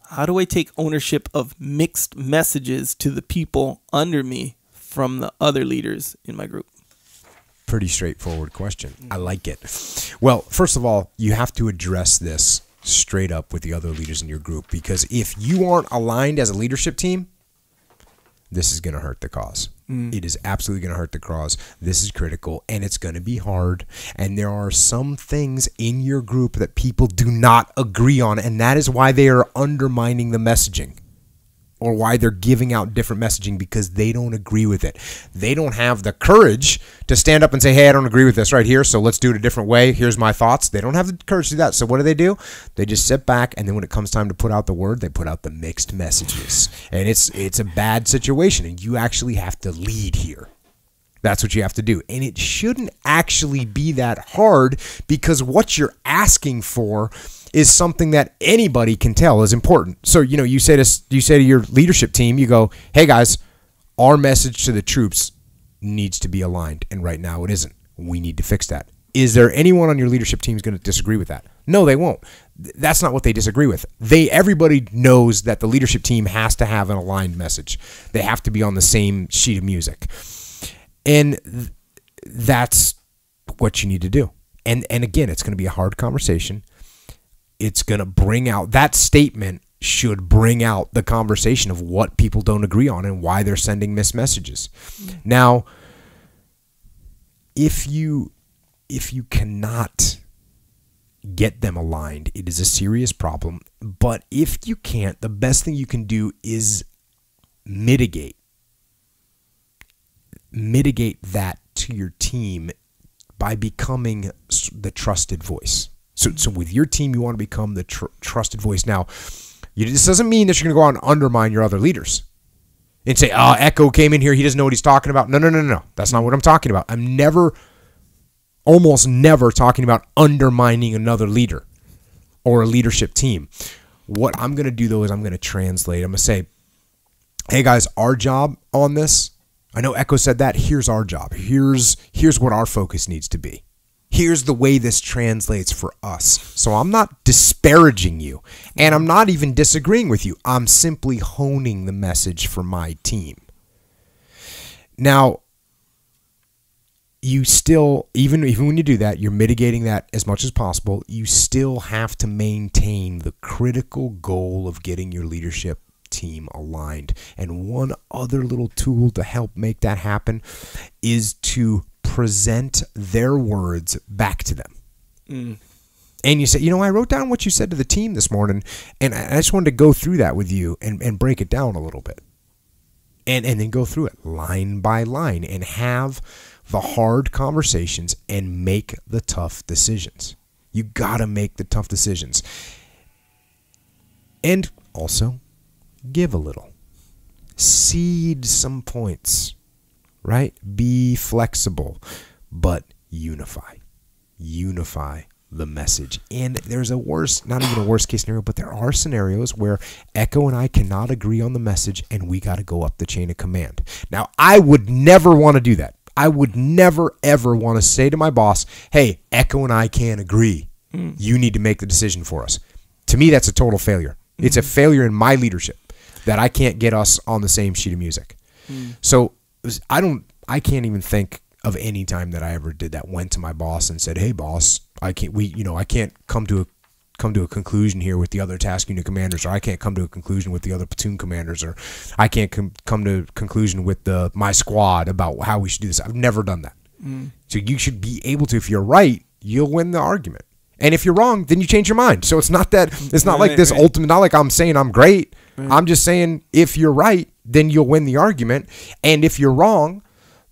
how do I take ownership of mixed messages to the people under me from the other leaders in my group? Pretty straightforward question. I like it. Well, first of all, you have to address this straight up with the other leaders in your group, because if you aren't aligned as a leadership team, this is going to hurt the cause. It is absolutely going to hurt the cause. This is critical, and it's going to be hard. And there are some things in your group that people do not agree on, and that is why they are undermining the messaging, or why they're giving out different messaging, because they don't agree with it. They don't have the courage to stand up and say, hey, I don't agree with this right here, so let's do it a different way. Here's my thoughts. They don't have the courage to do that. So what do? They just sit back, and then when it comes time to put out the word, they put out the mixed messages. And it's a bad situation, and you actually have to lead here. That's what you have to do. And it shouldn't actually be that hard, because what you're asking for is something that anybody can tell is important. So, you say to your leadership team, you go, hey guys, our message to the troops needs to be aligned. And right now it isn't. We need to fix that. Is there anyone on your leadership team who's going to disagree with that? No, they won't. That's not what they disagree with. Everybody knows that the leadership team has to have an aligned message. They have to be on the same sheet of music. And that's what you need to do. And again, it's going to be a hard conversation. It's going to bring out, that statement should bring out the conversation of what people don't agree on and why they're sending missed messages. Now, if you cannot get them aligned, it is a serious problem. But if you can't, the best thing you can do is mitigate that to your team by becoming the trusted voice. So with your team, you want to become the trusted voice. Now, this doesn't mean that you're going to go out and undermine your other leaders and say, oh, Echo came in here, he doesn't know what he's talking about. No. That's not what I'm talking about. I'm almost never talking about undermining another leader or a leadership team. What I'm going to do, though, is I'm going to translate. I'm going to say, hey, guys, our job on this, I know Echo said that. Here's our job. Here's what our focus needs to be. Here's the way this translates for us. So I'm not disparaging you, and I'm not even disagreeing with you. I'm simply honing the message for my team. Now, you still, even when you do that, you're mitigating that as much as possible. You still have to maintain the critical goal of getting your leadership team aligned. And one other little tool to help make that happen is to present their words back to them. And you say, I wrote down what you said to the team this morning, and I just wanted to go through that with you and break it down a little bit. And then go through it line by line and have the hard conversations and make the tough decisions. You got to make the tough decisions. And also, give a little. Seed some points. Right? Be flexible, but unify. Unify the message. And there's not even a worst case scenario, but there are scenarios where Echo and I cannot agree on the message, and we got to go up the chain of command. Now, I would never want to do that. I would never, ever want to say to my boss, hey, Echo and I can't agree. You need to make the decision for us. To me, that's a total failure. It's a failure in my leadership that I can't get us on the same sheet of music. So I can't even think of any time that I ever did that. Went to my boss and said, "Hey, boss, I can't come to a conclusion here with the other task unit commanders, or I can't come to a conclusion with the other platoon commanders, or I can't come to a conclusion with my squad about how we should do this." I've never done that. So you should be able to. If you're right, you'll win the argument, and if you're wrong, then you change your mind. So it's not like this ultimate. Not like I'm saying I'm great. I'm just saying if you're right, then you'll win the argument, and if you're wrong,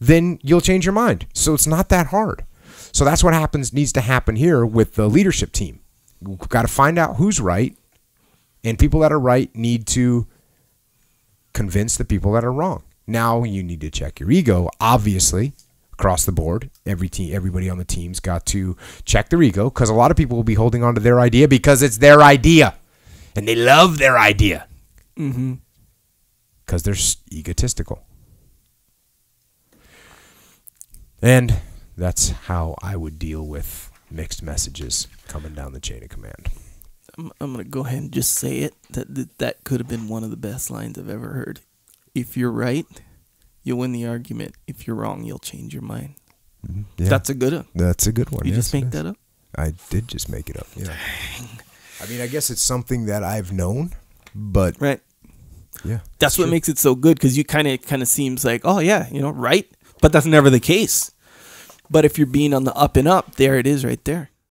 then you'll change your mind. So it's not that hard. So that's what needs to happen here with the leadership team. We've got to find out who's right, and people that are right need to convince the people that are wrong. Now you need to check your ego, obviously, across the board. Everybody on the team's got to check their ego, because a lot of people will be holding on to their idea because it's their idea, and they love their idea. Because they're egotistical. And that's how I would deal with mixed messages coming down the chain of command. I'm going to go ahead and just say it. That could have been one of the best lines I've ever heard. If you're right, you'll win the argument. If you're wrong, you'll change your mind. Yeah. That's a good one. That's a good one. You just make that up? I did just make it up. Yeah. I mean, I guess it's something that I've known, but right. Yeah. That's what makes it so good, because you kind of seems like, oh yeah, right? But that's never the case. But if you're being on the up and up, there it is right there.